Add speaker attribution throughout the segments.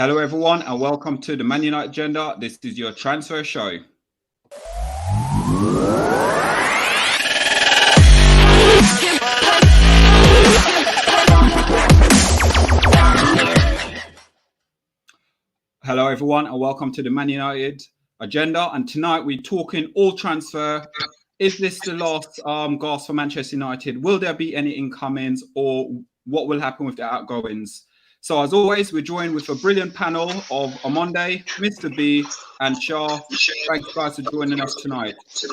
Speaker 1: Hello everyone and welcome to the Man United Agenda. This is your transfer show. Hello everyone and welcome to the Man United Agenda, and tonight we're talking all transfer. Is this the last gasp for Manchester United? Will there be any incomings, or what will happen with the outgoings? So as always, we're joined with a brilliant panel of Amonde, Mr. B and Shah. Thanks guys for joining us tonight. So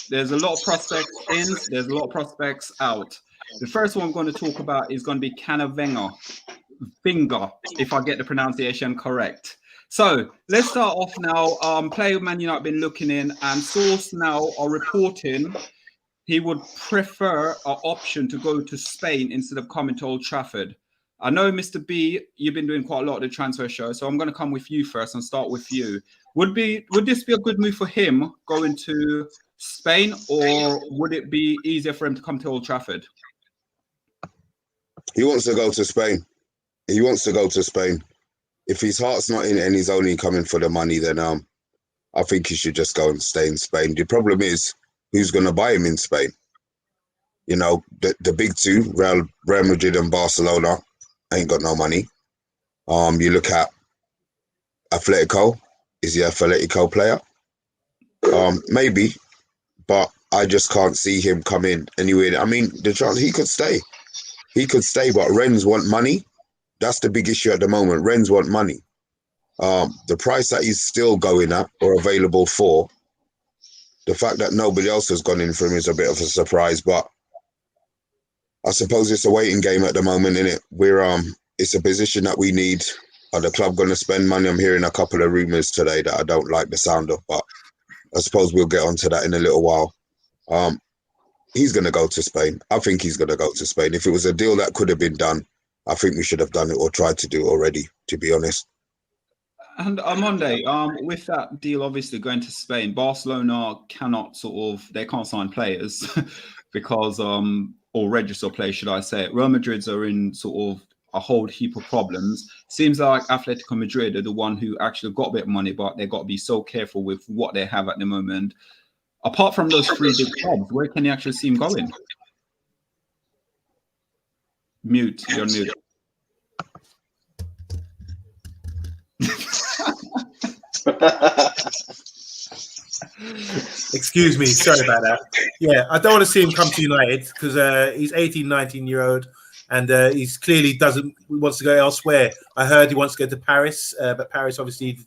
Speaker 1: there's a lot of prospects in, there's a lot of prospects out. The first one I'm going to talk about is going to be Camavinga, if I get the pronunciation correct. So let's start off now. Player Man United been looking in, and source now are reporting he would prefer an option to go to Spain instead of coming to Old Trafford. I know, Mr. B, you've been doing quite a lot of the transfer show, so I'm going to come with you first and start with you. Would this be a good move for him going to Spain, or would it be easier for him to come to Old Trafford?
Speaker 2: He wants to go to Spain. He wants to go to Spain. If his heart's not in it and he's only coming for the money, then I think he should just go and stay in Spain. The problem is, who's going to buy him in Spain? You know, the big two, Real Madrid and Barcelona, ain't got no money. You look at Atletico. Is he an Atletico player? Maybe, but I just can't see him come in anyway. I mean, the chance he could stay. He could stay, but Rennes want money. That's the big issue at the moment. Rennes want money. The price that he's still going at or available for, the fact that nobody else has gone in for him is a bit of a surprise, but I suppose it's a waiting game at the moment, isn't it? It's a position that we need. Are the club going to spend money? I'm hearing a couple of rumours today that I don't like the sound of, but I suppose we'll get onto that in a little while. He's going to go to Spain. I think he's going to go to Spain. If it was a deal that could have been done, I think we should have done it or tried to do it already, to be honest.
Speaker 1: And Monday, with that deal obviously going to Spain, Barcelona cannot they can't sign players because or register players, should I say. Real Madrid's are in a whole heap of problems. Seems like Atletico Madrid are the one who actually got a bit of money, but they've got to be so careful with what they have at the moment. Apart from those three big clubs, where can you actually see him going? Mute, you're mute.
Speaker 3: Excuse me, sorry about that. Yeah, I don't want to see him come to United because he's 18, 19-year-old, and he's clearly wants to go elsewhere. I heard he wants to go to Paris, but Paris obviously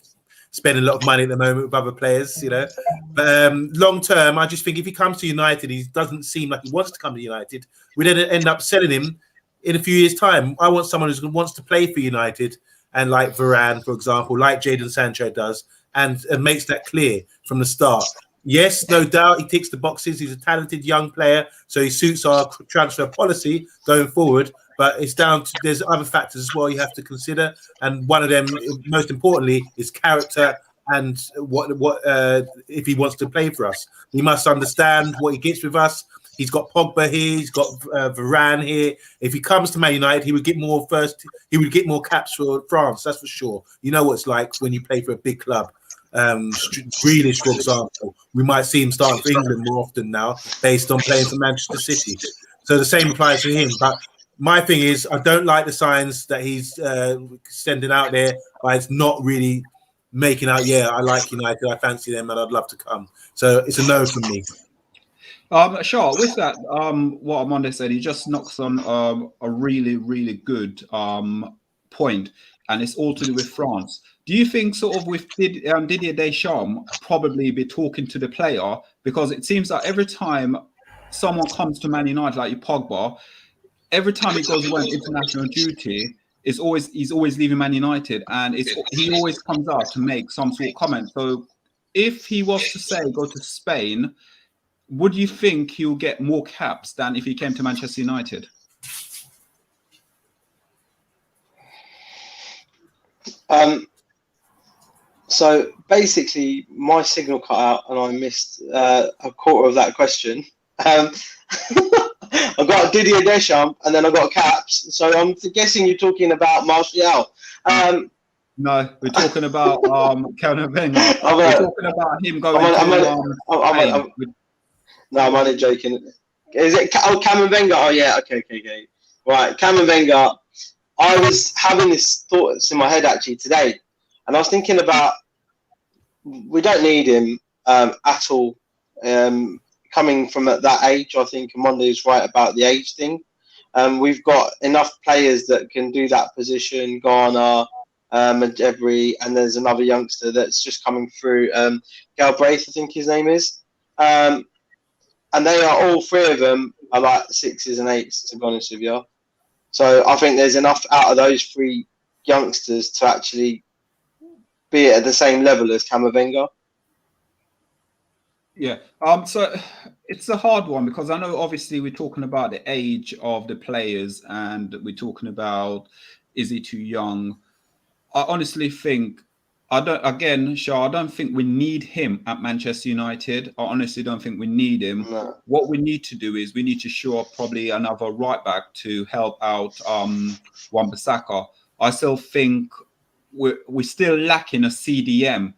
Speaker 3: spending a lot of money at the moment with other players, you know. But long term, I just think if he comes to United, he doesn't seem like he wants to come to United. We then end up selling him in a few years' time. I want someone who wants to play for United, and like Varane, for example, like Jadon Sancho does, and makes that clear from the start. Yes, no doubt, he ticks the boxes. He's a talented young player, so he suits our transfer policy going forward. But it's down to, there's other factors as well you have to consider, and one of them, most importantly, is character and what if he wants to play for us. He must understand what he gets with us. He's got Pogba here. He's got Varane here. If he comes to Man United, he would get more caps for France. That's for sure. You know what it's like when you play for a big club. Grealish, for example, we might see him starting for England more often now, based on playing for Manchester City. So the same applies to him. But my thing is, I don't like the signs that he's sending out there. But it's not really making out. Yeah, I like United. I fancy them, and I'd love to come. So it's a no from me.
Speaker 1: Sure. With that, what Amanda said, he just knocks on a really, really good point, and it's all to do with France. Do you think with Didier Deschamps probably be talking to the player, because it seems like every time someone comes to Man United, like Pogba, every time he goes away on international duty, he's always leaving Man United, and he always comes out to make some sort of comment. So if he was to say go to Spain, would you think he'll get more caps than if he came to Manchester United?
Speaker 4: So basically, my signal cut out and I missed a quarter of that question. I've got Didier Deschamps, and then I've got Caps. So I'm guessing you're talking about Martial.
Speaker 1: No, we're talking about Camavinga. We're talking about him going
Speaker 4: No, I'm only joking. Is it Camavinga? Oh yeah, okay. Right, Camavinga. I was having this thoughts in my head actually today, and I was thinking about we don't need him at all. Coming from at that age, I think Monday is right about the age thing. We've got enough players that can do that position. Garner, Majebri, and there's another youngster that's just coming through. Galbraith, I think his name is. And they are all three of them are like 6s and 8s, to be honest with you. So I think there's enough out of those three youngsters to actually be at the same level as Camavinga.
Speaker 1: Yeah. So it's a hard one because I know obviously we're talking about the age of the players and we're talking about is he too young? I honestly think I don't think we need him at Manchester United. I honestly don't think we need him.
Speaker 4: No.
Speaker 1: What we need to do is we need to show up probably another right back to help out Wan-Bissaka. I still think we're still lacking a CDM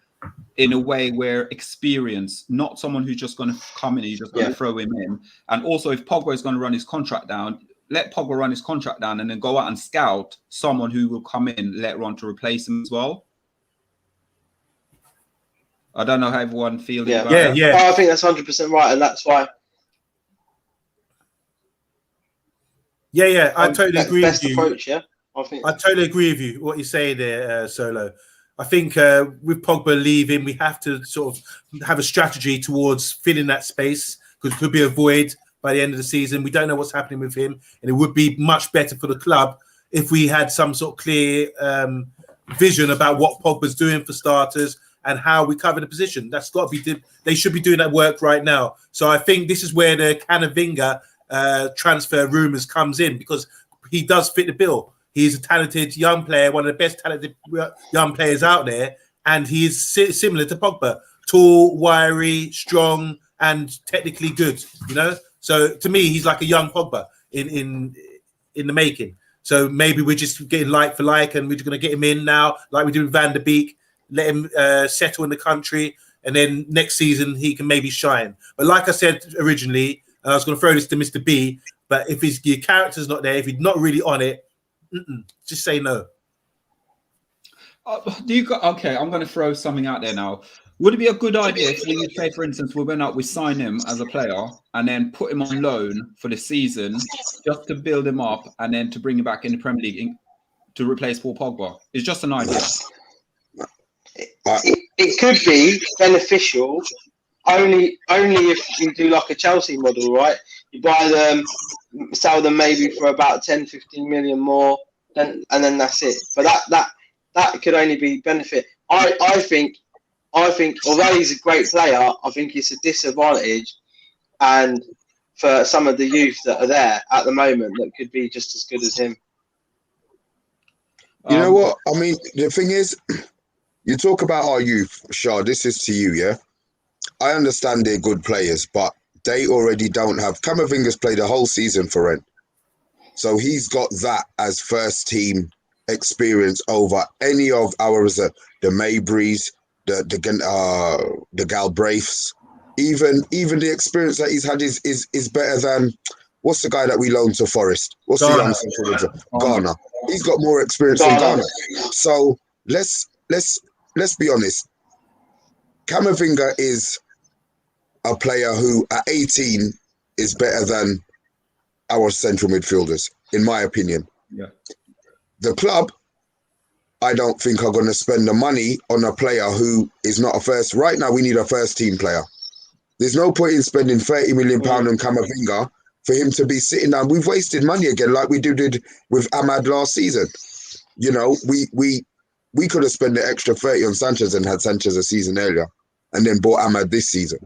Speaker 1: in a way where experience, not someone who's just going to come in and you're just going to throw him in. And also if Pogba is going to run his contract down, let Pogba run his contract down and then go out and scout someone who will come in later on to replace him as well. I don't know how everyone feels about that.
Speaker 3: Yeah.
Speaker 4: Oh, I think that's 100% right, and that's why.
Speaker 3: Yeah. I totally agree
Speaker 4: best
Speaker 3: with you.
Speaker 4: Approach, yeah.
Speaker 3: I totally agree with you. What you say there, Solo. I think with Pogba leaving, we have to sort of have a strategy towards filling that space because it could be a void by the end of the season. We don't know what's happening with him, and it would be much better for the club if we had some sort of clear vision about what Pogba's doing for starters and how we cover the position. That's got to be. They should be doing that work right now. So I think this is where the Camavinga transfer rumours comes in because he does fit the bill. He's a talented young player, one of the best talented young players out there, and he is similar to Pogba, tall, wiry, strong, and technically good. You know, so to me, he's like a young Pogba in the making. So maybe we're just getting like for like, and we're just going to get him in now, like we did with Van der Beek. Let him settle in the country, and then next season he can maybe shine. But like I said originally, and I was going to throw this to Mr. B, but if your character's not there, if he's not really on it, just say no.
Speaker 1: Okay, I'm going to throw something out there now. Would it be a good idea if we say, for instance, we went out, we sign him as a player and then put him on loan for the season just to build him up and then to bring him back in the Premier League to replace Paul Pogba? It's just an idea.
Speaker 4: It could be beneficial only if you do like a Chelsea model, right? You buy them, sell them maybe for about 10, 15 million more, and then that's it. But that could only be benefit. I think although he's a great player, I think it's a disadvantage, and for some of the youth that are there at the moment that could be just as good as him.
Speaker 2: You know what? I mean, the thing is, you talk about our youth, Shah, this is to you, yeah? I understand they're good players, but they already don't have... Camavinga's played a whole season for Rennes. So he's got that as first team experience over any of our reserve. The Mabrys, the Galbraiths. Even the experience that he's had is better than... What's the guy that we loaned to Forest? What's the young central? Garner. He's got more experience than Garner. So let's be honest. Camavinga is a player who, at 18, is better than our central midfielders, in my opinion.
Speaker 1: Yeah.
Speaker 2: The club, I don't think are going to spend the money on a player who is not a first. Right now, we need a first-team player. There's no point in spending £30 million on Camavinga for him to be sitting down. We've wasted money again, like we did with Ahmad last season. You know, we could have spent the extra 30 on Sanchez and had Sanchez a season earlier and then bought Ahmad this season.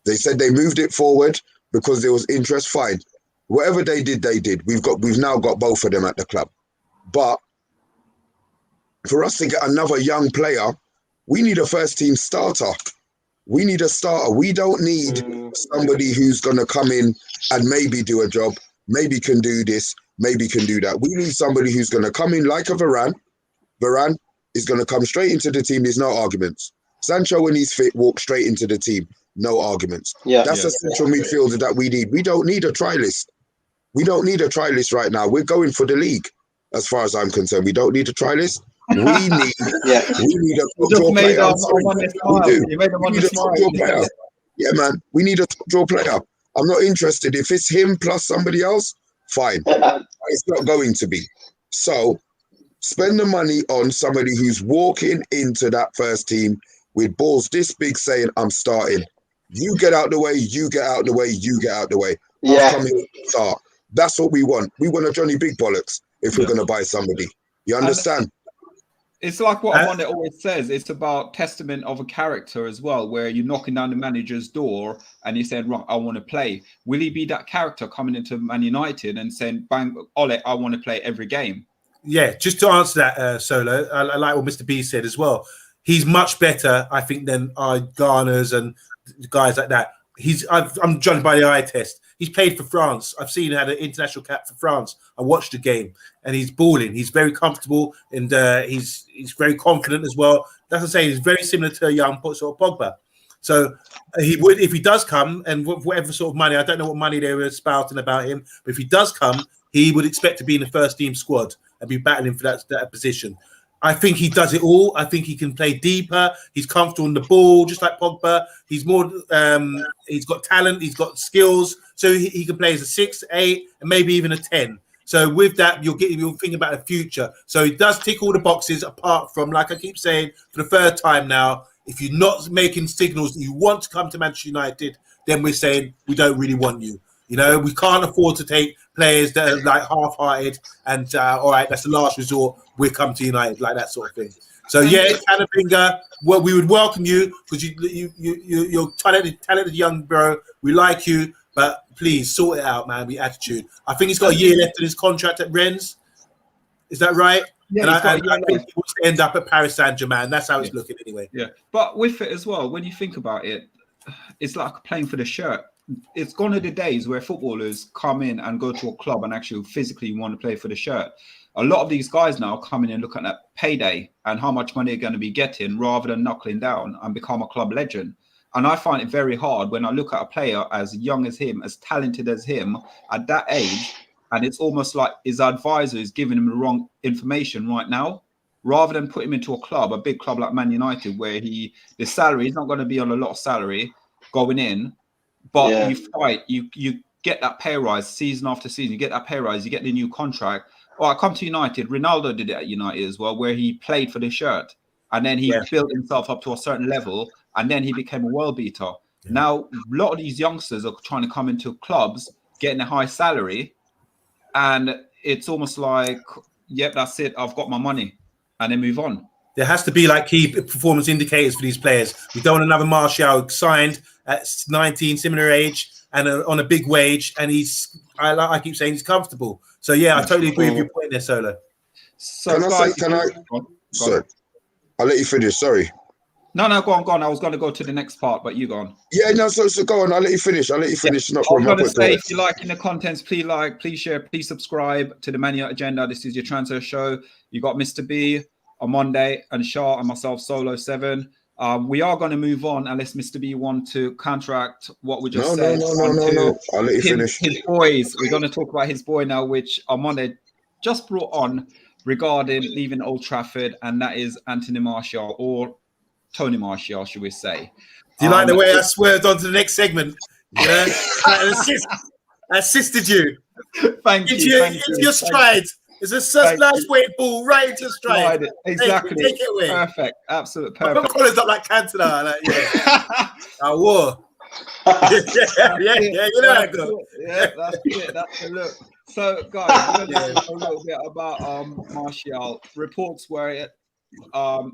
Speaker 2: They said they moved it forward because there was interest. Fine. Whatever they did, they did. We've now got both of them at the club. But for us to get another young player, we need a first-team starter. We need a starter. We don't need somebody who's going to come in and maybe do a job. maybe can do this, maybe can do that. We need somebody who's going to come in like a Varane. Varane is going to come straight into the team. There's no arguments. Sancho, when he's fit, walk straight into the team. No arguments.
Speaker 4: Yeah.
Speaker 2: That's a central midfielder that we need. We don't need a try list. We don't need a try list right now. We're going for the league, as far as I'm concerned. We don't need a try list. We need a top draw player. We need a top draw player. Yeah, man. We need a top draw player. I'm not interested. If it's him plus somebody else, fine. It's not going to be. So spend the money on somebody who's walking into that first team with balls this big saying, I'm starting. You get out the way, you get out the way, you get out the way. I'll come here and start. That's what we want. We want a Johnny Big Bollocks if we're going to buy somebody. You understand?
Speaker 1: It's like what Amanda always says. It's about testament of a character as well, where you're knocking down the manager's door and you're saying, right, I want to play. Will he be that character coming into Man United and saying, bang, Ole, I want to play every game? Yeah,
Speaker 3: just to answer that, Solo, I like what Mr. B said as well. He's much better, I think, than our Garners and guys like that. I'm judged by the eye test. He's played for France. I've seen him had an international cap for France. I watched the game, and he's balling. He's very comfortable, and he's very confident as well. That's what I'm saying. He's very similar to a young sort of Pogba. So he would, if he does come, and whatever sort of money, I don't know what money they were spouting about him, but if he does come, he would expect to be in the first team squad and be battling for that position. I think he does it all. I think he can play deeper. He's comfortable on the ball, just like Pogba. He's more. He's got talent. He's got skills. So he can play as a 6, 8, and maybe even a 10. So with that, you'll think about the future. So he does tick all the boxes. Apart from, like I keep saying for the third time now, if you're not making signals that you want to come to Manchester United, then we're saying we don't really want you. You know, we can't afford to take players that are like half-hearted and all right, that's the last resort. We'll come to United, like that sort of thing. So yeah, Camavinga, well, we would welcome you because you're talented young bro. We like you, but please sort it out, man. With attitude. I think he's got a year left in his contract at Rennes. Is that right? Yeah, and I think he wants to end up at Paris Saint-Germain. That's how it's looking anyway.
Speaker 1: Yeah, but with it as well, when you think about it, it's like playing for the shirt. It's gone to the days where footballers come in and go to a club and actually physically want to play for the shirt. A lot of these guys now come in and look at that payday and how much money they're going to be getting rather than knuckling down and become a club legend. And I find it very hard when I look at a player as young as him, as talented as him at that age, and it's almost like his advisor is giving him the wrong information right now, rather than put him into a club, a big club like Man United, where the salary is not going to be on a lot of salary going in. But you fight, you get that pay rise season after season. You get that pay rise, you get the new contract. I come to United. Ronaldo did it at United as well, where he played for the shirt. And then he built himself up to a certain level. And then he became a world beater. Yeah. Now, a lot of these youngsters are trying to come into clubs, getting a high salary. And it's almost like, yep, that's it. I've got my money. And then move on.
Speaker 3: There has to be like key performance indicators for these players. We don't want another Martial signed at 19, similar age, and on a big wage. And I keep saying he's comfortable. So yeah, I totally agree with your point there, Solo.
Speaker 2: So Sorry, I'll let you finish. Sorry.
Speaker 1: No, go on. I was going to go to the next part, but you go on.
Speaker 2: Yeah, no, so go on. I'll let you finish.
Speaker 1: Yeah.
Speaker 2: Not
Speaker 1: I'm going to say, if you're liking the contents, please like, please share, please subscribe to the Man United Agenda. This is your transfer show. You got Mr. B on Monday and Shah and myself, Solo 7. We are going to move on unless Mr. B want to counteract what we just said.
Speaker 2: No. I'll let you finish.
Speaker 1: His boys. We're going to talk about his boy now, which on Monday just brought on regarding leaving Old Trafford, and that is Anthony Martial, or Tony Martial, should we say.
Speaker 3: Do you like the way I swerved on to the next segment? Yeah, assisted you.
Speaker 1: Thank you.
Speaker 3: Into your stride. It's a nice weight ball right into your stride.
Speaker 1: Exactly.
Speaker 3: Take it away.
Speaker 1: Perfect. Absolute perfect.
Speaker 3: My collar's up like Cantona. Like, I wore. yeah. You know how it goes.
Speaker 1: Yeah, that's it. That's the look. So, guys, we're going to talk a little bit about Martial. Reports were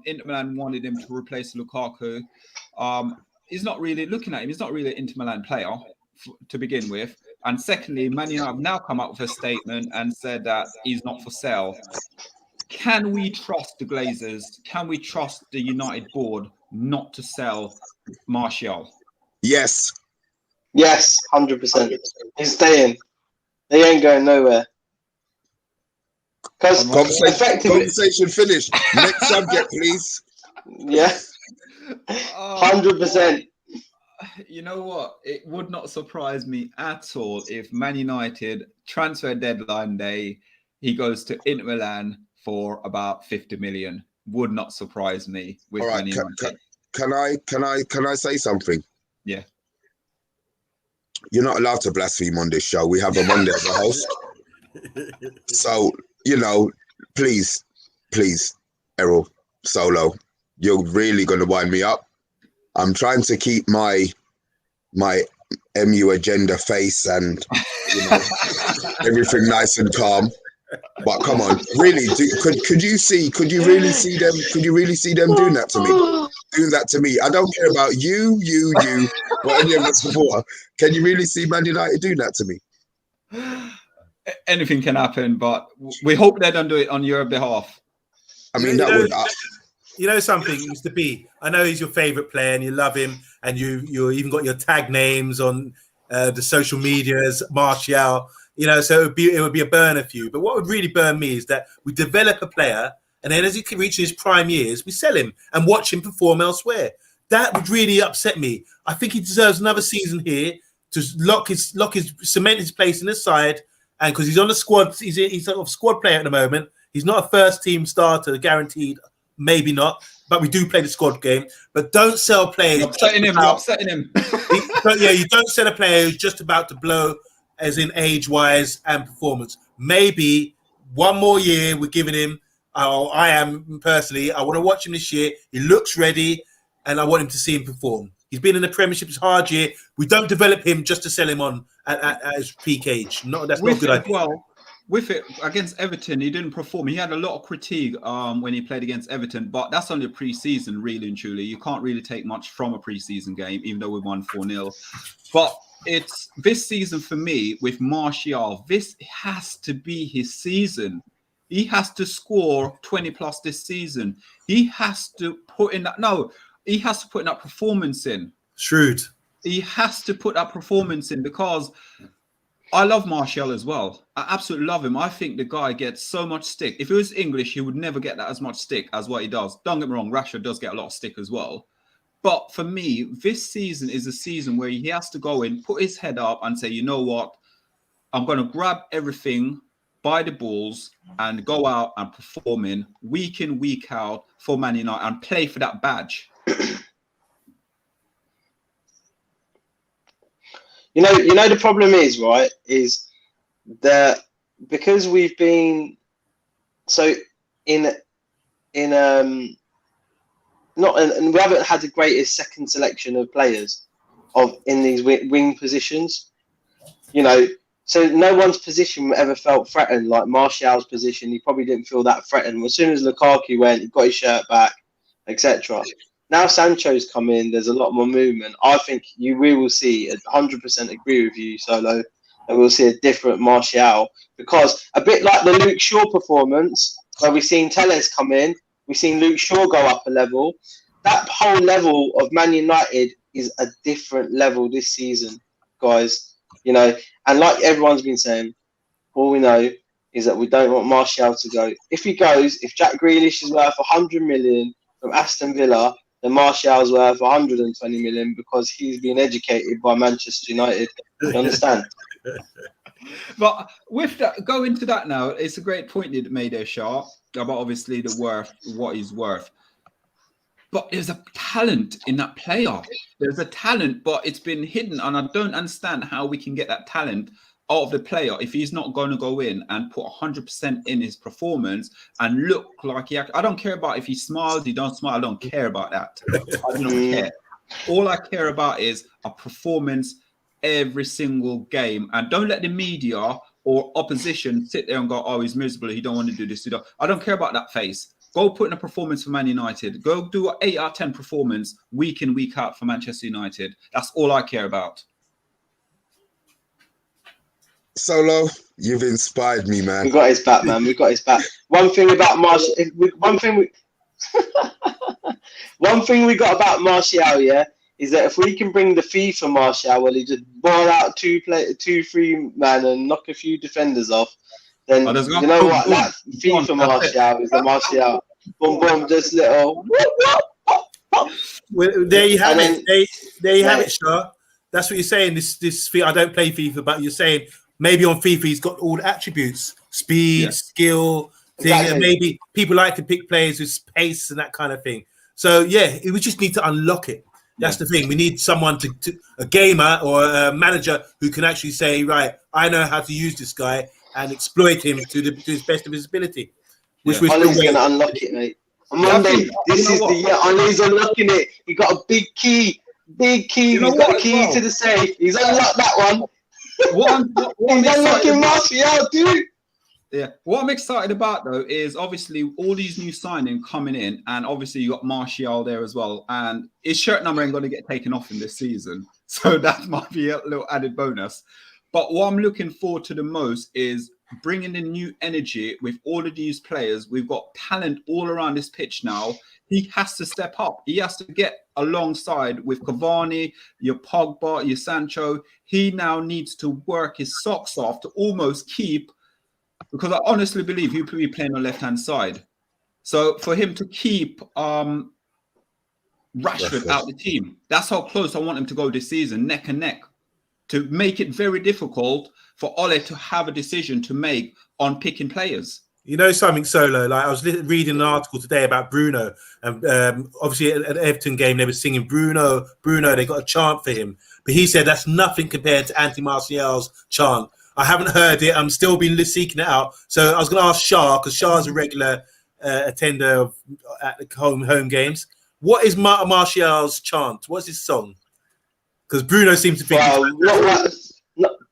Speaker 1: Inter Milan wanted him to replace Lukaku. He's not really looking at him. He's not really an Inter Milan player to begin with. And secondly, Man United have now come up with a statement and said that he's not for sale. Can we trust the Glazers? Can we trust the United board not to sell Martial?
Speaker 2: Yes.
Speaker 4: Yes, 100%. He's staying. They ain't going nowhere. Because
Speaker 2: conversation finished. Next subject, please.
Speaker 4: Yeah. 100%.
Speaker 1: You know what? It would not surprise me at all if Man United transfer deadline day, he goes to Inter Milan for about 50 million. Would not surprise me with
Speaker 2: all right,
Speaker 1: Man United.
Speaker 2: Can I say something?
Speaker 1: Yeah.
Speaker 2: You're not allowed to blaspheme on this show. We have a Monday as a host. So, you know, please, Errol, Solo, you're really going to wind me up. I'm trying to keep my MU agenda face and, you know, everything nice and calm. But come on, really, could you really see them doing that to me? Doing that to me. I don't care about you, or any of us before. Can you really see Man United doing that to me?
Speaker 1: Anything can happen, but we hope they don't do it on your behalf.
Speaker 2: I mean, that would.
Speaker 3: You know something, Mr. B. I know he's your favourite player, and you love him, and you even got your tag names on the social medias, Martial. You know, so it would be a burner for you. But what would really burn me is that we develop a player, and then as he reaches his prime years, we sell him and watch him perform elsewhere. That would really upset me. I think he deserves another season here to cement his place in the side, and because he's on the squad, he's sort of squad player at the moment. He's not a first team starter, guaranteed. Maybe not, but we do play the squad game. But don't sell players.
Speaker 1: You're upsetting him.
Speaker 3: But yeah, you don't sell a player who's just about to blow, as in age-wise and performance. Maybe one more year we're giving him. I am personally. I want to watch him this year. He looks ready, and I want him to see him perform. He's been in the Premiership. It's a hard year. We don't develop him just to sell him on at his peak age. No, that's not good idea.
Speaker 1: Well, with it against Everton, he didn't perform. He had a lot of critique when he played against Everton, but that's only a pre-season, really and truly. You can't really take much from a pre-season game, even though we won 4-0. But it's this season for me with Martial. This has to be his season. He has to score 20 plus this season. He has to put in that. No, he has to put in that performance in.
Speaker 3: Shrewd.
Speaker 1: He has to put that performance in because I love Martial as well. I absolutely love him. I think the guy gets so much stick. If he was English, he would never get that as much stick as what he does. Don't get me wrong, Rashford does get a lot of stick as well. But for me, this season is a season where he has to go in, put his head up and say, you know what? I'm going to grab everything by the balls and go out and perform in week out for Man United and play for that badge.
Speaker 4: You know the problem is, right, is that because we've been so and we haven't had the greatest second selection of players in these wing positions, you know, so no one's position ever felt threatened. Like Martial's position, he probably didn't feel that threatened. As soon as Lukaku went, he got his shirt back, etc. Now Sancho's come in, there's a lot more movement. I think we will see, 100% agree with you, Solo, that we'll see a different Martial. Because a bit like the Luke Shaw performance, where we've seen Telles come in, we've seen Luke Shaw go up a level. That whole level of Man United is a different level this season, guys. You know, and like everyone's been saying, all we know is that we don't want Martial to go. If he goes, if Jack Grealish is worth 100 million from Aston Villa, then Martial's worth 120 million because he's been educated by Manchester United. You understand?
Speaker 1: But with that, go into that now. It's a great point you made there, Shah, about obviously the worth, what he's worth. But there's a talent in that player. There's a talent, but it's been hidden. And I don't understand how we can get that talent out of the player if he's not going to go in and put 100% in his performance and look like he. I don't care about if he smiles, he don't smile. I don't care about that. I don't care. All I care about is a performance every single game. And don't let the media or opposition sit there and go, oh, he's miserable. He don't want to do this. I don't care about that face. Go put in a performance for Man United. Go do an 8 out of 10 performance week in, week out for Manchester United. That's all I care about.
Speaker 2: Solo, you've inspired me, man.
Speaker 4: We got his back, man. We got his back. One thing about Martial, one thing we got about Martial, yeah, is that if we can bring the FIFA Martial, well, he just ball out 2-3 man and knock a few defenders off, then you know what? That FIFA Martial is the Martial. Boom, boom, just little.
Speaker 3: Well, there you have it. There you have it, Shah. That's what you're saying. This I don't play FIFA, but you're saying maybe on FIFA he's got all the attributes: speed, skill, thing, and maybe people like to pick players with pace and that kind of thing. So yeah, we just need to unlock it. That's the thing. We need someone a gamer or a manager who can actually say, right, I know how to use this guy and exploit him to his best of his ability. Which we're
Speaker 4: Ollie's going to unlock it, mate. On Monday, this is the year. Ollie's unlocking it. He got a big key. He's got a key to the safe. He's unlocked that one. He's unlocking Martial, dude.
Speaker 1: Yeah. What I'm excited about though is obviously all these new signings coming in, and obviously you got Martial there as well. And his shirt number ain't going to get taken off in this season, so that might be a little added bonus. But what I'm looking forward to the most is bringing in new energy with all of these players. We've got talent all around this pitch now. He has to step up. He has to get alongside with Cavani, your Pogba, your Sancho. He now needs to work his socks off to almost keep, because I honestly believe he'll be playing on the left-hand side. So for him to keep Rashford out the team, that's how close I want him to go this season, neck and neck, to make it very difficult for Ole to have a decision to make on picking players.
Speaker 3: You know something, Solo? Like I was reading an article today about Bruno, and obviously at an Everton game they were singing Bruno, Bruno. They got a chant for him, but he said that's nothing compared to Anthony Martial's chant. I haven't heard it. I'm still been seeking it out. So I was going to ask Shah, because Shah's a regular attender at the home games. What is Martial's chant? What's his song? Because Bruno seems to think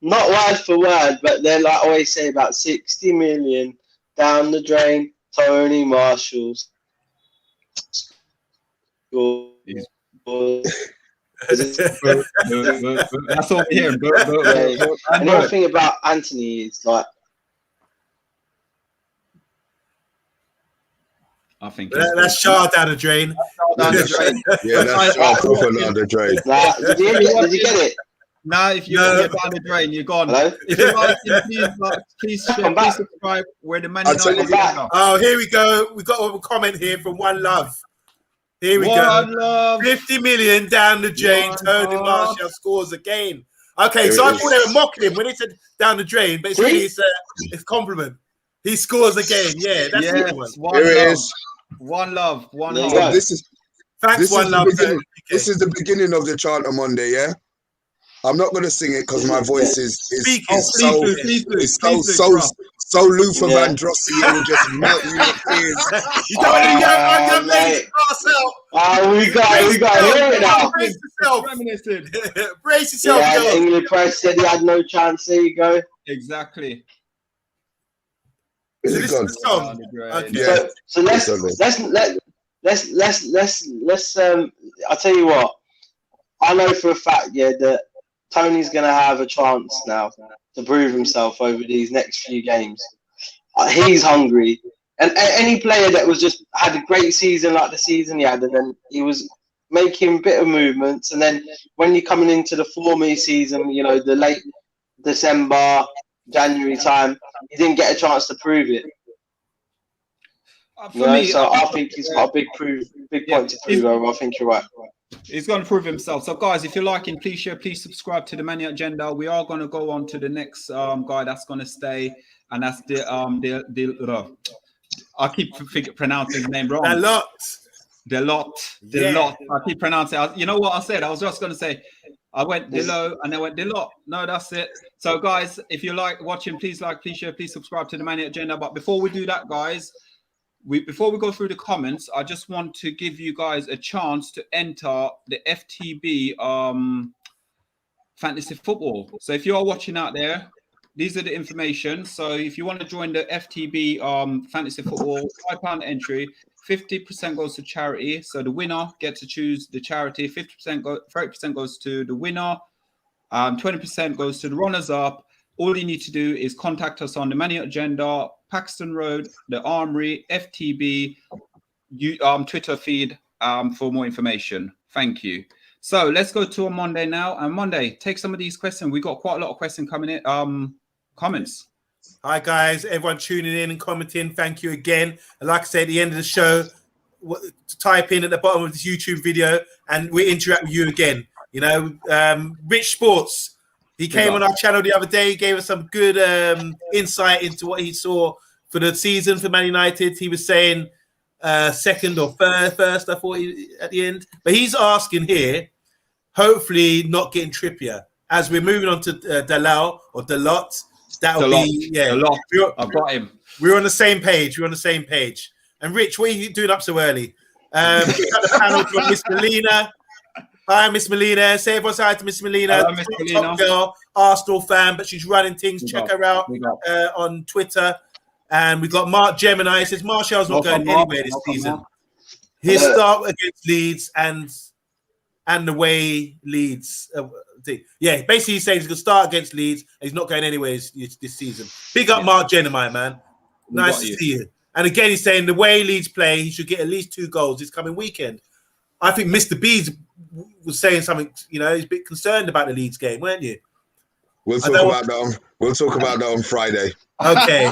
Speaker 4: not word for word, but they're like always say about 60 million down the drain. Tony Marshall's.
Speaker 1: That's all we hear.
Speaker 4: Another thing about Anthony is like,
Speaker 1: I think
Speaker 3: that's Shah down the drain.
Speaker 2: Yeah, that's Shah proper down the drain.
Speaker 4: Did you get it?
Speaker 1: Now, if you're down the drain, you're gone.
Speaker 4: Hello?
Speaker 1: If you like, please share, please subscribe. Where the Man United
Speaker 4: back.
Speaker 3: Oh, here we go. We got a comment here from One Love. Here we go. 50 million down the drain. Tony Martial scores again. Okay, so I thought they were mocking him when he said down the drain, but it's really it's a compliment. He scores again. Yeah, that's the one.
Speaker 2: Here it is.
Speaker 1: One love. One
Speaker 2: So
Speaker 1: love.
Speaker 2: this is
Speaker 3: One Love.
Speaker 2: This is the beginning of the chant on Monday, yeah? I'm not going to sing it because my voice is so Luther Vandrossy. It will just melt you in tears.
Speaker 3: You don't want to go on your
Speaker 4: we got to hear it now.
Speaker 3: Brace yourself. Brace yourself.
Speaker 4: Yeah, English press said he had no chance. There you go.
Speaker 1: Exactly.
Speaker 3: So this is the song. Okay.
Speaker 2: Yeah.
Speaker 4: So let's I'll tell you what. I know for a fact, that Tony's going to have a chance now to prove himself over these next few games. He's hungry. And any player that was just had a great season like the season he had, and then he was making a bit of movements, and then when you're coming into the formy season, the late December, January time, he didn't get a chance to prove it. So I think he's got a big point to prove over. I think you're right.
Speaker 1: He's going to prove himself. So, guys, if you're liking, please share, please subscribe to the Mania Agenda. We are going to go on to the next guy that's going to stay, and that's the I keep pronouncing his name wrong. Delot. I keep pronouncing it. You know what I said? I was just going to say, I went Delo and I went Delot. No, that's it. So, guys, if you like watching, please like, please share, please subscribe to the Mania Agenda. But before we do that, guys, before we go through the comments, I just want to give you guys a chance to enter the FTB fantasy football. So if you are watching out there, these are the information. So if you want to join the FTB fantasy football, £5 entry, 50% goes to charity. So the winner gets to choose the charity. 30% goes to the winner. 20% goes to the runners-up. All you need to do is contact us on the Mania Agenda, Paxton Road, the Armory, FTB, Twitter feed for more information. Thank you. So let's go to a Monday now. And Monday, take some of these questions. We got quite a lot of questions coming in. Comments.
Speaker 3: Hi guys, everyone tuning in and commenting. Thank you again. And like I said, at the end of the show, type in at the bottom of this YouTube video, and we interact with you again. You know, Rich Sports. He came on our channel the other day. He gave us some good insight into what he saw for the season for Man United. He was saying second or first, I thought at the end. But he's asking here, hopefully not getting Trippier. As we're moving on to Dalot or Dalot, that'll be, yeah.
Speaker 1: I've got him.
Speaker 3: We're on the same page. We're on the same page. And Rich, what are you doing up so early? We got the panel from Miss Melina. Hi, Miss Melina. Say everyone's hi to Miss Melina.
Speaker 1: Hello, Miss Melina.
Speaker 3: Top girl, Arsenal fan, but she's running things. Check her out on Twitter. And we got Mark Gemini. He says Martial's not going anywhere this season. His start against Leeds and the way Leeds. Yeah, basically he's saying he's going to start against Leeds and he's not going anywhere this season. Big up Mark Gemini, man. Nice to see you. And again, he's saying the way Leeds play, he should get at least 2 goals this coming weekend. I think Mr. B's was saying something, you know, he's a bit concerned about the Leeds game, weren't you?
Speaker 2: We'll talk about that on Friday.
Speaker 3: Okay.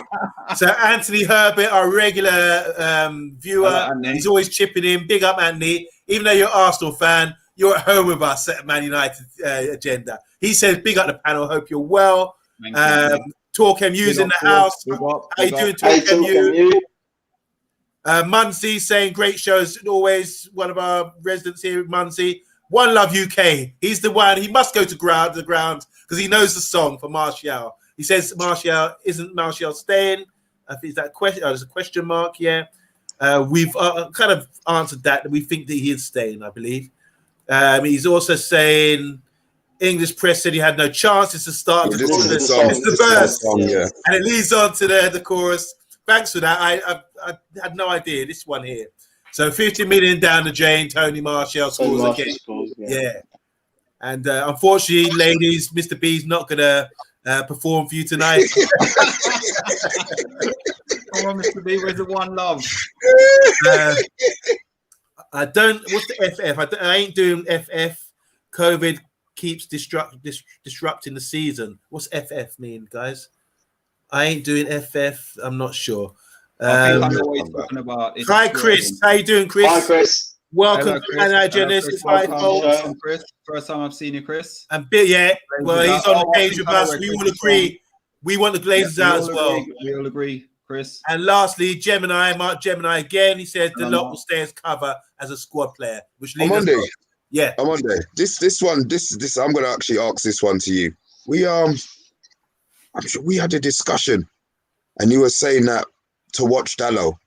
Speaker 3: So Anthony Herbert, our regular viewer, he's always chipping in. Big up, Anthony. Even though you're an Arsenal fan, you're at home with us at Man United agenda. He says, big up the panel. Hope you're well. Talk MU's in the house. How you doing, Talk MU? Munsey saying great shows. Always one of our residents here, Munsey. One Love UK. He's the one. He must go to the ground because he knows the song for Martial. He says isn't Martial staying? I think that question. There's a question mark. Yeah, we've kind of answered that. We think that he is staying. I believe. He's also saying English press said he had no chance. It's the start of the chorus. It's the verse, and it leads on to the chorus. Thanks for that. I had no idea. This one here. So 50 million down the drain. Tony Martial scores again. Yeah. And unfortunately, ladies, Mr. B's not gonna perform for you tonight.
Speaker 1: Come on, Mr. B. Where's the One Love?
Speaker 3: I don't. What's the FF? I ain't doing FF. COVID keeps disrupting the season. What's FF mean, guys? I ain't doing FF. I'm not sure.
Speaker 1: I think I'm always talking about.
Speaker 3: Hi, Chris. How you doing, Chris?
Speaker 4: Hi, Chris.
Speaker 3: Welcome to Genesis.
Speaker 1: Welcome, Chris. First time I've seen you, Chris.
Speaker 3: And well, he's on the page with us. We all agree. We want the Glazers out as well.
Speaker 1: We all agree, Chris.
Speaker 3: And lastly, Mark Gemini again. He says the lot will stay as cover as a squad player. Which leads
Speaker 2: Monday.
Speaker 3: Yeah.
Speaker 2: On Monday. This one. I'm going to actually ask this one to you. I'm sure we had a discussion, and you were saying that to watch Dalot,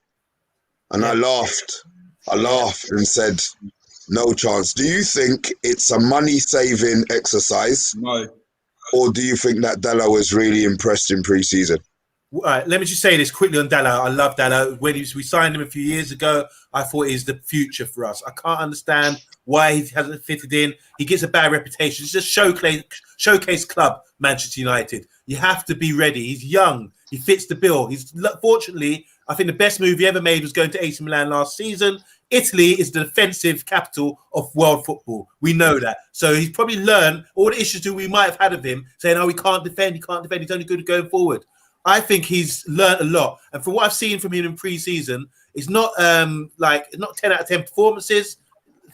Speaker 2: and I laughed and said, no chance. Do you think it's a money-saving exercise?
Speaker 1: No.
Speaker 2: Or do you think that Dalot was really impressed in pre-season?
Speaker 3: All right, let me just say this quickly on Dalot. I love Dalot. When we signed him a few years ago, I thought he's the future for us. I can't understand why he hasn't fitted in. He gets a bad reputation. It's just showcase club, Manchester United. You have to be ready. He's young. He fits the bill. Fortunately, I think the best move he ever made was going to AC Milan last season. Italy is the defensive capital of world football. We know that. So he's probably learned all the issues that we might have had of him, saying, oh, he can't defend. He's only good at going forward. I think he's learned a lot. And from what I've seen from him in pre-season, it's not not 10 out of 10 performances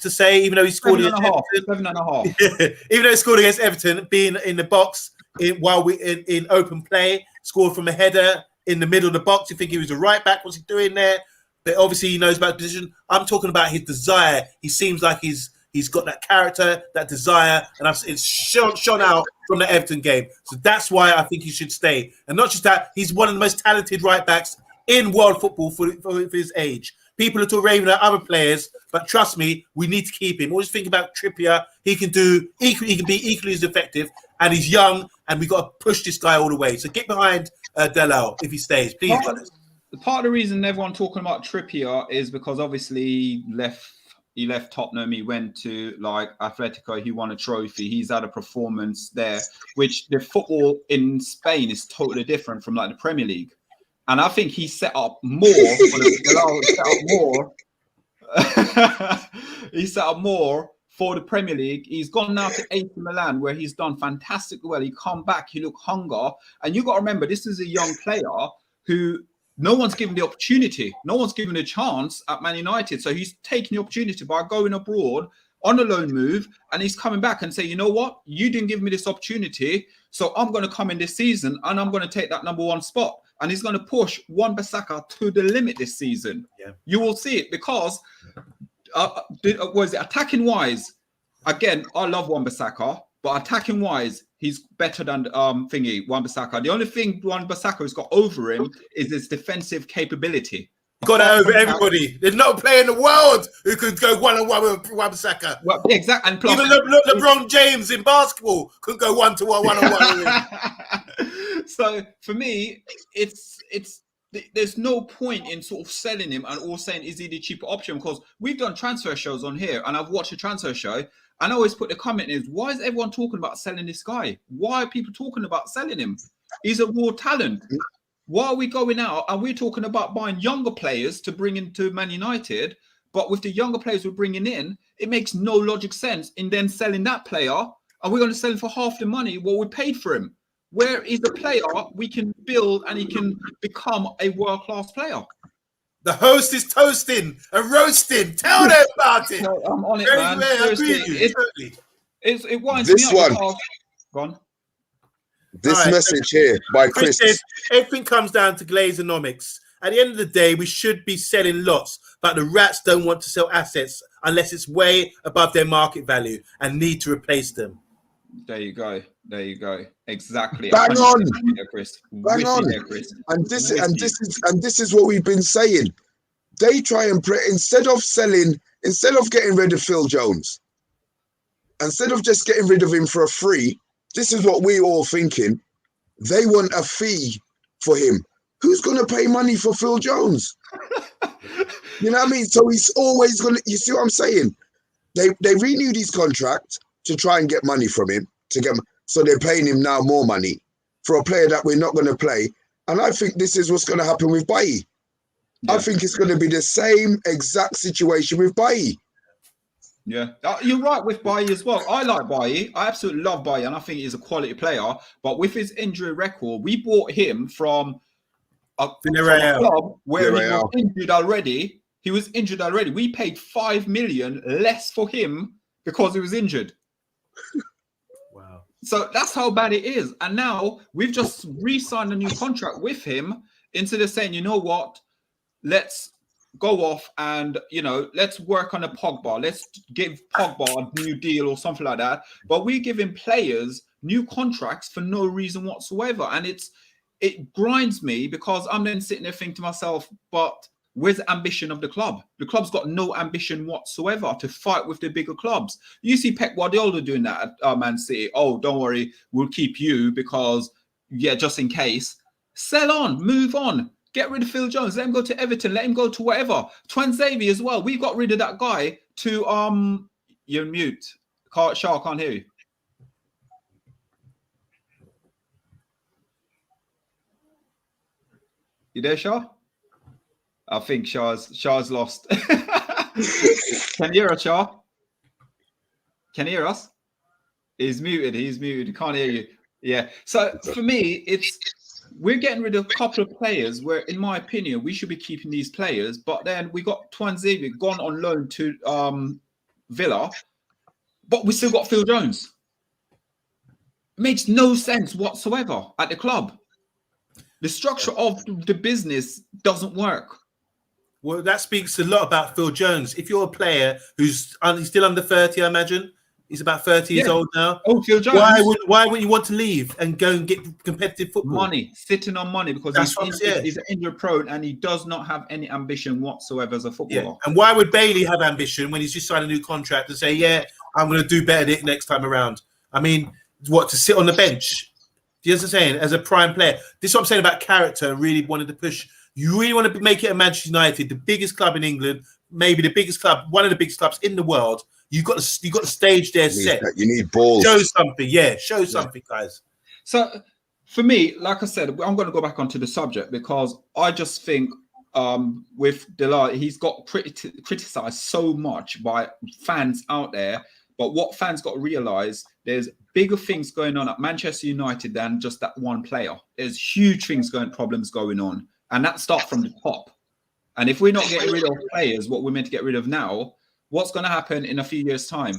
Speaker 3: to say, even though he scored against Everton.
Speaker 1: 7.5.
Speaker 3: Even though he scored against Everton, being in the box while we in open play, scored from a header in the middle of the box. You think he was a right back? What's he doing there? But obviously he knows about position. I'm talking about his desire. He seems like he's got that character, that desire, and it's shone out from the Everton game. So that's why I think he should stay. And not just that, he's one of the most talented right backs in world football for his age. People are talking raving about other players, but trust me, we need to keep him. Always think about Trippier. He can be equally as effective, and he's young, and we've got to push this guy all the way. So get behind Dalot if he stays, please.
Speaker 1: Part of the reason everyone talking about Trippier is because obviously he left Tottenham. He went to Atletico. He won a trophy. He's had a performance there, which the football in Spain is totally different from the Premier League. And I think he set up more. He set up more for the Premier League. He's gone now to AC Milan, where he's done fantastically well. He come back, he look hunger. And you got to remember, this is a young player who no one's given the opportunity. No one's given a chance at Man United. So he's taking the opportunity by going abroad on a loan move, and he's coming back and say, you know what? You didn't give me this opportunity, so I'm going to come in this season and I'm going to take that #1 spot. And he's going to push Wan-Bissaka to the limit this season. Yeah. You will see it because, was it attacking wise? Again, I love Wan-Bissaka, but attacking wise, he's better than Wan-Bissaka. The only thing Wan-Bissaka has got over him is his defensive capability.
Speaker 3: Got it over everybody. There's no player in the world who could go 1-on-1 with Wan-Bissaka.
Speaker 1: Well, exactly. And plus,
Speaker 3: even LeBron James in basketball could go 1-to-1, 1-on-1 with him.
Speaker 1: So for me, there's no point in sort of selling him and all saying, is he the cheaper option? Because we've done transfer shows on here, and I've watched a transfer show, and I always put the comment is, why is everyone talking about selling this guy? Why are people talking about selling him? He's a raw talent. Why are we going out and we're talking about buying younger players to bring into Man United? But with the younger players we're bringing in, it makes no logic sense in then selling that player, and we're going to sell him for half the money what we paid for him. Where is the player we can build and he can become a world-class player?
Speaker 3: The host is toasting and roasting. Tell them about it.
Speaker 1: No, I'm on it,
Speaker 3: Very
Speaker 1: man.
Speaker 3: well,
Speaker 1: It winds
Speaker 2: this
Speaker 1: me up.
Speaker 2: one.
Speaker 1: Go on.
Speaker 2: This
Speaker 3: right,
Speaker 2: message here by
Speaker 3: Chris
Speaker 2: Chris.
Speaker 3: says, everything comes down to Glazeronomics. At the end of the day, we should be selling lots, but the rats don't want to sell assets unless it's way above their market value and need to replace them.
Speaker 1: There you go. There you go. Exactly.
Speaker 2: Bang on,
Speaker 1: there, Chris.
Speaker 2: bang on.
Speaker 1: There, Chris.
Speaker 2: And this is what we've been saying. They try and instead of getting rid of Phil Jones, instead of just getting rid of him for a free. This is what we're all thinking. They want a fee for him. Who's going to pay money for Phil Jones? You know what I mean? So he's always going to, you see what I'm saying? They renewed his contract to try and get money from him, so they're paying him now more money for a player that we're not going to play. And I think this is what's going to happen with Bailly. Yeah. I think it's going to be the same exact situation with Bailly.
Speaker 1: Yeah, you're right with Bailly as well. I like Bailly. I absolutely love Bailly, and I think he's a quality player. But with his injury record, we bought him from a club where he was injured already. He was injured already. We paid $5 million less for him because he was injured.
Speaker 3: Wow.
Speaker 1: So that's how bad it is. And now we've just re-signed a new contract with him instead of saying, you know what, let's go off and, let's work on a Pogba. Let's give Pogba a new deal or something like that. But we're giving players new contracts for no reason whatsoever. And it grinds me because I'm then sitting there thinking to myself, but where's the ambition of the club? The club's got no ambition whatsoever to fight with the bigger clubs. You see Pep Guardiola doing that at Man City. Oh, don't worry, we'll keep you because, just in case. Sell on, move on. Get rid of Phil Jones. Let him go to Everton. Let him go to whatever. Tuanzebe as well. We got rid of that guy to you're mute. Shah, can't hear you. You there, Shah? I think Shah's lost. Can you hear us, Shah? Can you hear us? He's muted. He can't hear you. Yeah. So for me, we're getting rid of a couple of players where, in my opinion, we should be keeping these players. But then we got Tuanzebe gone on loan to Villa, but we still got Phil Jones. It makes no sense whatsoever at the club. The structure of the business doesn't work.
Speaker 3: Well, that speaks a lot about Phil Jones. If you're a player he's still under 30, I imagine. He's about 30 years old now.
Speaker 1: Oh, Phil Jones.
Speaker 3: Why would you want to leave and go and get competitive football?
Speaker 1: Money, sitting on money, because he's injury prone and he does not have any ambition whatsoever as a footballer.
Speaker 3: Yeah. And why would Bailly have ambition when he's just signed a new contract and say, yeah, I'm going to do better next time around? I mean, what, to sit on the bench? Do you know what I'm saying? As a prime player. This is what I'm saying about character and really wanted to push. You really want to make it a Manchester United, the biggest club in England, maybe the biggest club, one of the biggest clubs in the world. You got the stage there set.
Speaker 2: You need balls.
Speaker 3: Show something, show something, guys.
Speaker 1: So, for me, like I said, I'm going to go back onto the subject because I just think with Delay, he's got criticised so much by fans out there. But what fans got to realise, there's bigger things going on at Manchester United than just that one player. There's huge problems going on. And that starts from the top. And if we're not getting rid of players, what we're meant to get rid of now, what's going to happen in a few years' time?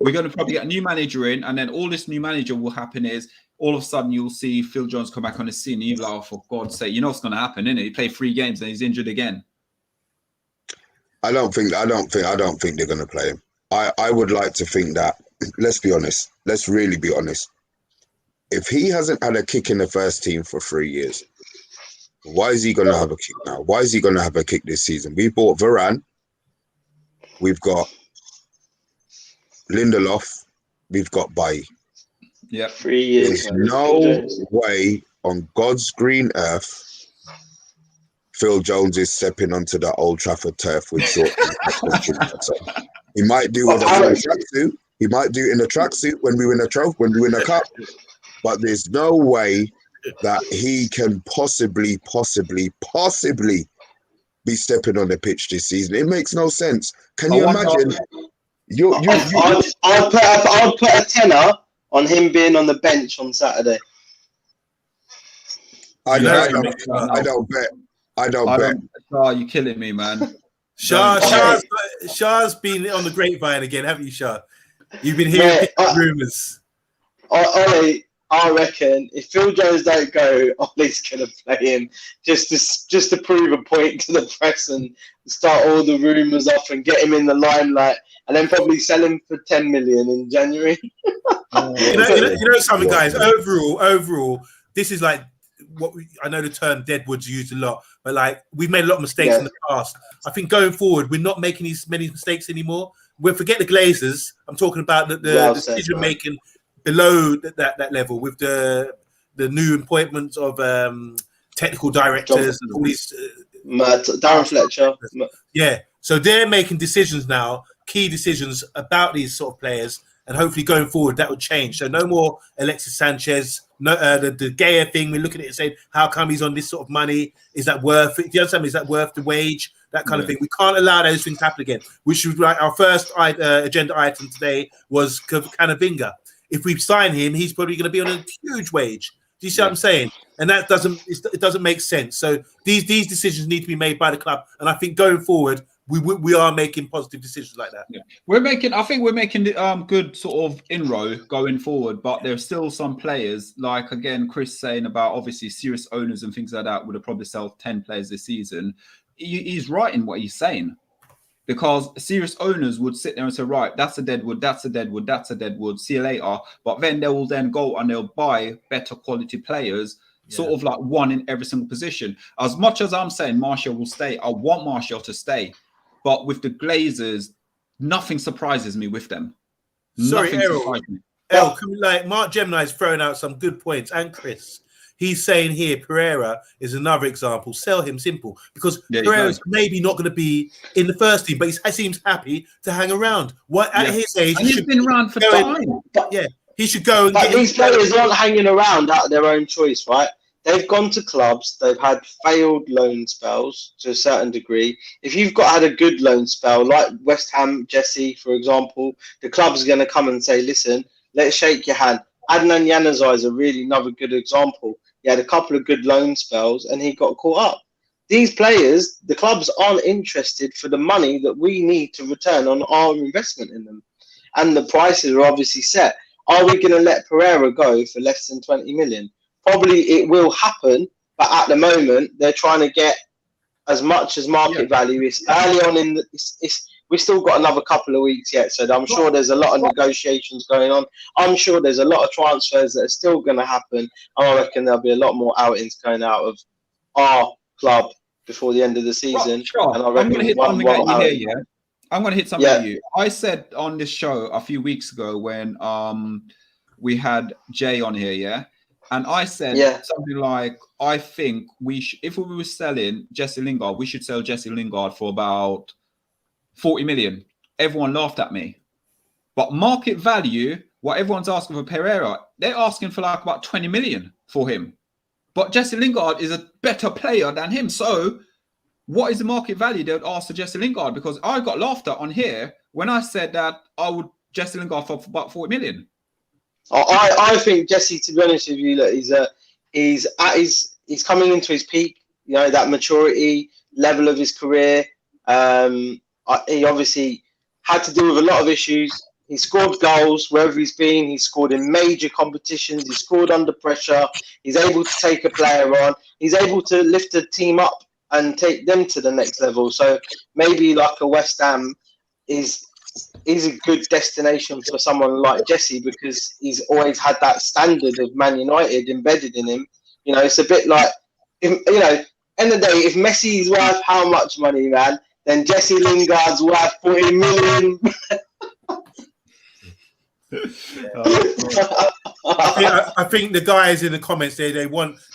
Speaker 1: We're going to probably get a new manager in, and then all this new manager will happen is all of a sudden you'll see Phil Jones come back on the scene. And you're like, oh, for God's sake, you know what's going to happen, innit? He played 3 games and he's injured again.
Speaker 2: I don't think they're going to play him. I would like to think that, let's be honest. Let's really be honest. If he hasn't had a kick in the first team for 3 years, why is he going to have a kick now? Why is he going to have a kick this season? We bought Varane. We've got Lindelof. We've got Bailly.
Speaker 1: Yeah,
Speaker 4: 3 years.
Speaker 2: There's no way on God's green earth Phil Jones is stepping onto the Old Trafford turf with short. He might do with a tracksuit. He might do it in a tracksuit when we win a trophy, when we win a cup. But there's no way that he can possibly be stepping on the pitch this season. It makes no sense. Can you imagine?
Speaker 4: I'll put a tenner on him being on the bench on Saturday.
Speaker 2: I don't bet.
Speaker 1: Oh, you're killing me, man.
Speaker 3: Shah's been on the grapevine again, haven't you, Shah? You've been hearing rumours.
Speaker 4: Ollie, I reckon if Phil Jones don't go, Ollie's going to play him just to prove a point to the press and start all the rumours off and get him in the limelight, and then probably sell him for 10 million in January.
Speaker 3: You know something, guys. Overall, this is like I know the term deadwood's used a lot, but like we've made a lot of mistakes in the past. I think going forward, we're not making these many mistakes anymore. We'll forget the Glazers. I'm talking about the decision making below that level with the new appointments of technical directors and all these.
Speaker 4: Darren Fletcher.
Speaker 3: Yeah, so they're making decisions now, key decisions about these sort of players, and hopefully going forward that will change. So no more Alexis Sanchez. No, the Gaya thing. We look at it and say, how come he's on this sort of money? Is that worth it? Do you understand? Is that worth the wage? That kind of thing. We can't allow those things to happen again. We should write our first agenda item today was Camavinga. If we sign him, he's probably going to be on a huge wage. Do you see what I'm saying? And that doesn't make sense. So these decisions need to be made by the club. And I think going forward, we are making positive decisions like that.
Speaker 1: Yeah. I think we're making good sort of inroad going forward, but there's still some players, like again, Chris saying about obviously serious owners and things like that would have probably sold 10 players this season. He's right in what he's saying, because serious owners would sit there and say, right, that's a deadwood, that's a deadwood, that's a deadwood, see you later. But then they will then go and they'll buy better quality players, sort of like one in every single position. As much as I'm saying Martial will stay, I want Martial to stay. But with the Glazers, nothing surprises me with them.
Speaker 3: Sorry, Errol, like Mark Gemini's throwing out some good points, and Chris. He's saying here Pereira is another example. Sell him simple, because Pereira's maybe not going to be in the first team, but he seems happy to hang around. At his age,
Speaker 1: he's been around for time.
Speaker 3: He should go.
Speaker 4: But these players aren't hanging around out of their own choice, right? They've gone to clubs. They've had failed loan spells to a certain degree. If you've had a good loan spell, like West Ham, Jesse, for example, the club's going to come and say, listen, let's shake your hand. Adnan Januzaj is another good example. He had a couple of good loan spells and he got caught up. These players, the clubs aren't interested for the money that we need to return on our investment in them. And the prices are obviously set. Are we going to let Pereira go for less than 20 million? Probably it will happen, but at the moment they're trying to get as much as market value. It's early on we've still got another couple of weeks yet, so I'm sure there's a lot of negotiations going on. I'm sure there's a lot of transfers that are still going to happen. I reckon there'll be a lot more outings going out of our club before the end of the season.
Speaker 1: Sure. And I reckon I'm going to hit something at you here. I'm going to hit something at you. I said on this show a few weeks ago when we had Jay on here, and I said something like, I think if we were selling Jesse Lingard, we should sell Jesse Lingard for about 40 million. Everyone laughed at me. But market value, what everyone's asking for Pereira, they're asking for like about 20 million for him. But Jesse Lingard is a better player than him. So what is the market value they would ask for Jesse Lingard? Because I got laughed at on here when I said that I would Jesse Lingard for about 40 million.
Speaker 4: I think Jesse, to be honest with you, look, he's coming into his peak. You know, that maturity level of his career. He obviously had to deal with a lot of issues. He scored goals wherever he's been. He's scored in major competitions. He's scored under pressure. He's able to take a player on. He's able to lift a team up and take them to the next level. So maybe like a West Ham is a good destination for someone like Jesse, because he's always had that standard of Man United embedded in him. You know, it's a bit like, end of the day, if Messi is worth how much money, man, then Jesse Lingard's worth 40 million.
Speaker 3: I think the guys in the comments they're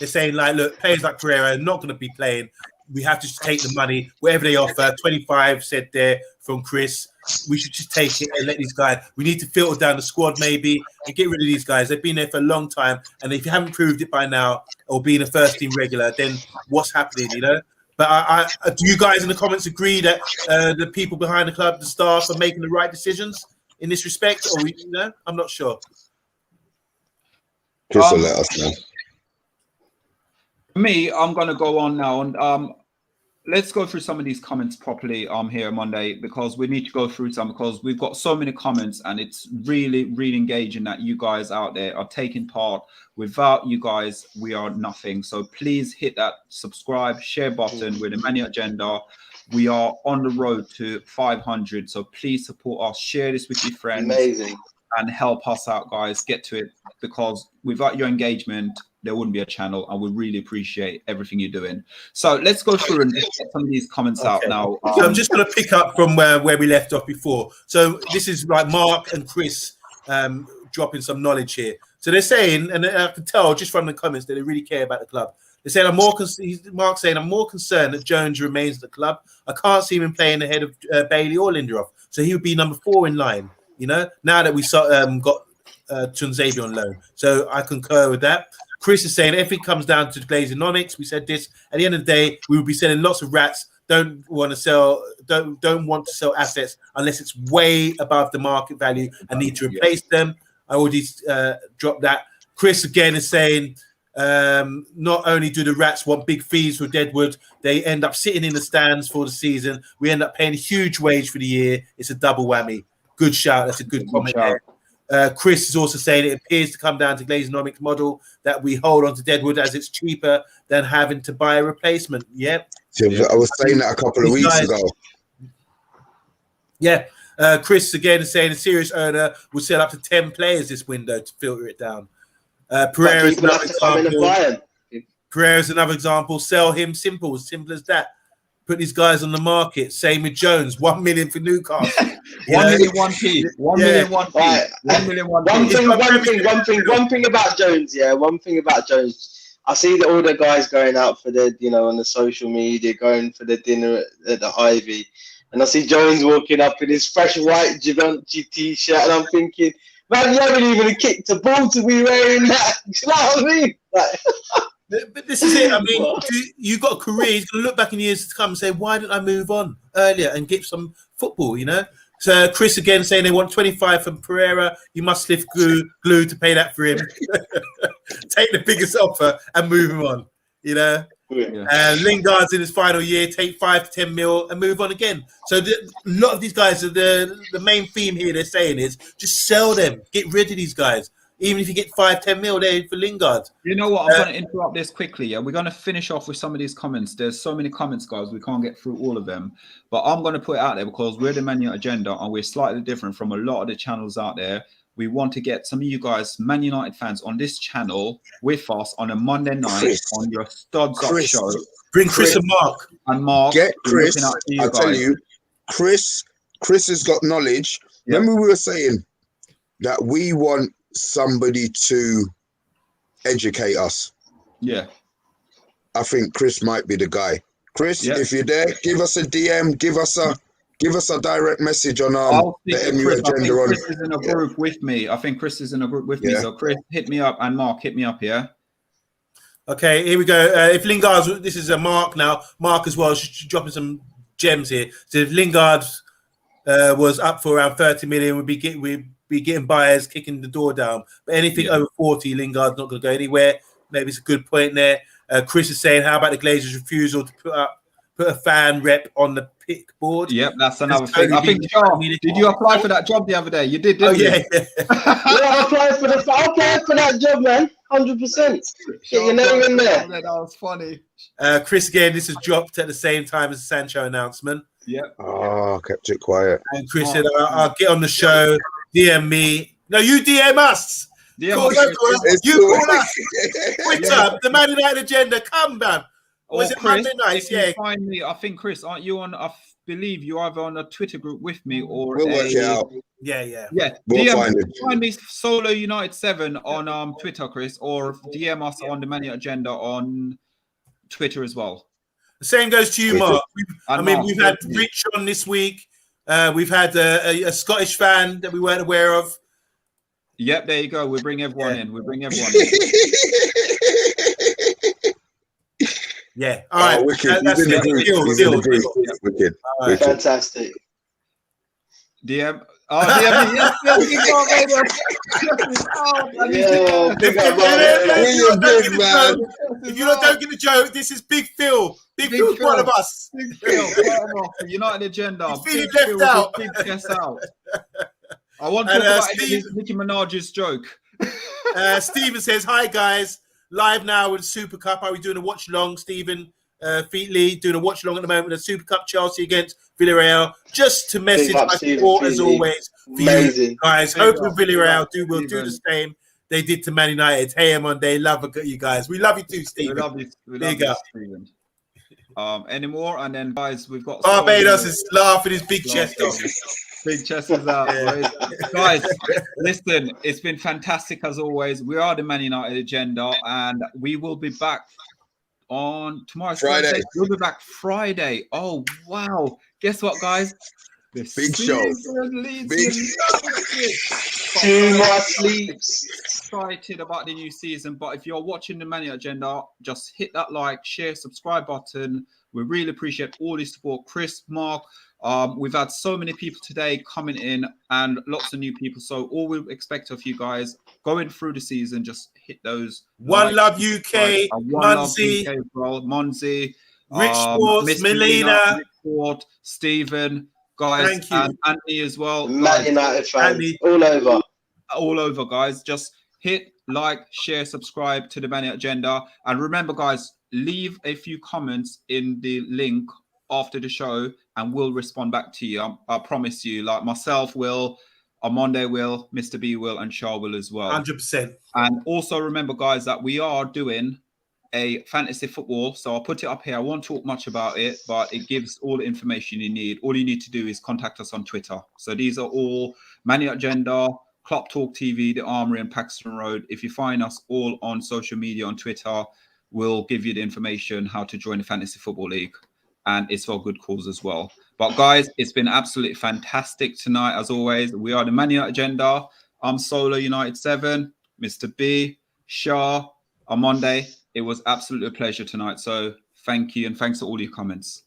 Speaker 3: saying like, look, players like Pereira are not going to be playing. We have to just take the money, whatever they offer. 25 said there from Chris. We should just take it and let these guys. We need to filter down the squad maybe and get rid of these guys. They've been there for a long time, and if you haven't proved it by now or being a first team regular, then what's happening? You know. But I do you guys in the comments agree that the people behind the club, the staff, are making the right decisions in this respect, or I'm not sure.
Speaker 2: Chris will let us know.
Speaker 1: Me, I'm going to go on now, and let's go through some of these comments properly here Monday, because we need to go through some, because we've got so many comments, and it's really, really engaging that you guys out there are taking part. Without you guys, we are nothing. So please hit that subscribe, share button with the Manu Agenda. We are on the road to 500, so please support us. Share this with your friends. Amazing. And help us out, guys. Get to it, because without your engagement, there wouldn't be a channel, and we really appreciate everything you're doing. So let's go through and get some of these comments out now.
Speaker 3: So I'm just going to pick up from where we left off before. So this is like Mark and Chris dropping some knowledge here. So they're saying, and I can tell just from the comments that they really care about the club. They're saying, Mark's saying, I'm more concerned that Jones remains at the club. I can't see him playing ahead of Bailey or Lindelof. So he would be number 4 in line, you know, now that we got Tunzabi on loan. So I concur with that. Chris is saying, if it comes down to Glazonomics, we said this, at the end of the day, we will be selling lots of rats. Don't want to sell assets unless it's way above the market value and need to replace them. I already dropped that. Chris again is saying, not only do the rats want big fees for Deadwood, they end up sitting in the stands for the season. We end up paying a huge wage for the year. It's a double whammy. Good shout. That's a good comment there. Chris is also saying it appears to come down to Glazonomics model that we hold on to Deadwood as it's cheaper than having to buy a replacement. Yep.
Speaker 2: I was saying that a couple of weeks ago.
Speaker 3: Yeah. Chris again is saying a serious owner will sell up to 10 players this window to filter it down. Pereira is another example. Pereira is another example. Sell him, simple as that. Put these guys on the market. Same with Jones. 1 million for Newcastle.
Speaker 1: 1 million 1p. 1 million 1p.
Speaker 4: Right.
Speaker 1: 1 million 1p.
Speaker 4: One thing about Jones. Yeah, one thing about Jones. I see that all the guys going out for the, on the social media, going for the dinner at the Ivy, and I see Jones walking up in his fresh white Givenchy t-shirt, and I'm thinking, man, you haven't even kicked a ball to be wearing that. You know what I mean? Like,
Speaker 3: but this is it. I mean, you've got a career. He's going to look back in years to come and say, why didn't I move on earlier and get some football, So Chris again saying they want 25 from Pereira. You must lift glue to pay that for him. Take the biggest offer and move him on, Lingard's in his final year, take 5 to 10 mil and move on again. So a lot of these guys, the main theme here they're saying is just sell them, get rid of these guys. Even if you get 5-10 mil there for Lingard.
Speaker 1: You know what? I'm going to interrupt this quickly. Yeah, we're going to finish off with some of these comments. There's so many comments, guys. We can't get through all of them. But I'm going to put it out there because we're the Man United Agenda and we're slightly different from a lot of the channels out there. We want to get some of you guys, Man United fans, on this channel with us on a Monday night on your Studs Up show.
Speaker 3: Bring Chris and Mark.
Speaker 1: And Mark.
Speaker 2: Get Chris. I'll tell you, Chris has got knowledge. Yeah. Remember we were saying that we want somebody to educate us.
Speaker 1: Yeah.
Speaker 2: I think Chris might be the guy. Chris, if you're there, give us a DM, give us a direct message on the MU Agenda.
Speaker 1: Chris is in a group with me. I think Chris is in a group with me. So Chris, hit me up, and Mark, hit me up, yeah?
Speaker 3: Okay, here we go. If Lingard's, this is a Mark now. Mark as well, dropping some gems here. So if Lingard's was up for around 30 million, we'd be getting buyers kicking the door down. But anything over 40, Lingard's not going to go anywhere. Maybe it's a good point there. Chris is saying, how about the Glazers' refusal to put a fan rep on the pick board?
Speaker 1: Yep, that's another thing. I think, did you apply for that job the other day? You did, didn't you?
Speaker 4: Yeah, I applied for that job, man. 100%. Get your name in there.
Speaker 1: That was funny.
Speaker 3: Chris, again, this is dropped at the same time as the Sancho announcement.
Speaker 1: Yep.
Speaker 2: Oh, kept it quiet.
Speaker 3: And Chris said, I'll get on the show, DM me. No, you DM us. You call us. Twitter, the Man United agenda. Come, man. Was it Monday night? Yeah.
Speaker 1: Find me. I think, Chris, aren't you on? I believe you're either on a Twitter group with me or
Speaker 2: we'll work it out.
Speaker 3: Yeah.
Speaker 2: We'll
Speaker 1: find me Solo United 7 on Twitter, Chris, or DM us on the Man United agenda on Twitter as well.
Speaker 3: The same goes to you, Mark. We've had Rich on this week. We've had a Scottish fan that we weren't aware of.
Speaker 1: Yep, there you go. We bring everyone in.
Speaker 3: Yeah. All right.
Speaker 2: Wicked. Wicked.
Speaker 4: Fantastic.
Speaker 3: If
Speaker 1: DM.
Speaker 3: you don't get the joke, this is Big Phil. Big Phil's one of us.
Speaker 1: Big Phil, United agenda.
Speaker 3: He's feeling left out.
Speaker 1: Big chest out. I want to talk about Nicki Minaj's joke.
Speaker 3: Stephen says, hi guys, live now with Super Cup. Are we doing a watch along? Stephen Featley doing a watch along at the moment with the Super Cup, Chelsea against Villarreal. Just to message my support as always for you guys. Hoping Villarreal will do the same they did to Man United. Hey, Monday, love you guys. We love you too, Stephen.
Speaker 1: We love you, Stephen. Any more? And then, guys, we've got
Speaker 3: Barbados is laughing his big chest off.
Speaker 1: Big chest is out. Guys, listen, it's been fantastic as always. We are the Man United agenda, and we will be back on tomorrow's
Speaker 2: Friday.
Speaker 1: Thursday. We'll be back Friday. Oh, wow. Guess what, guys?
Speaker 2: Big show.
Speaker 4: Too much sleeps.
Speaker 1: Excited about the new season, but if you're watching the Man United agenda, just hit that like, share, subscribe button. We really appreciate all the support. Chris, Mark, we've had so many people today coming in and lots of new people. So all we expect of you guys going through the season, just hit those.
Speaker 3: One Love UK, Monzi,
Speaker 1: Monzi,
Speaker 3: Rich Sports, Melina,
Speaker 1: Rich Sport, Stephen, guys,
Speaker 3: thank you.
Speaker 1: and Anthony as well.
Speaker 4: Man United fans, all over,
Speaker 1: guys. Just hit like, share, subscribe to the Man United agenda, and remember, guys, leave a few comments in the link after the show and we'll respond back to you. I promise you, like myself will, Monday will, Mr. B will, and Shah will as well.
Speaker 3: 100%.
Speaker 1: And also remember, guys, that we are doing a fantasy football. So I'll put it up here. I won't talk much about it, but it gives all the information you need. All you need to do is contact us on Twitter. So these are all Man United agenda, Kop Talk TV, The Armoury, and Paxton Road. If you find us all on social media on Twitter, we'll give you the information how to join the Fantasy Football League. And it's for a good cause as well. But guys, it's been absolutely fantastic tonight, as always. We are the Man United agenda. I'm Solo United 7, Mr. B, Shah, on Monday. It was absolutely a pleasure tonight. So thank you, and thanks for all your comments.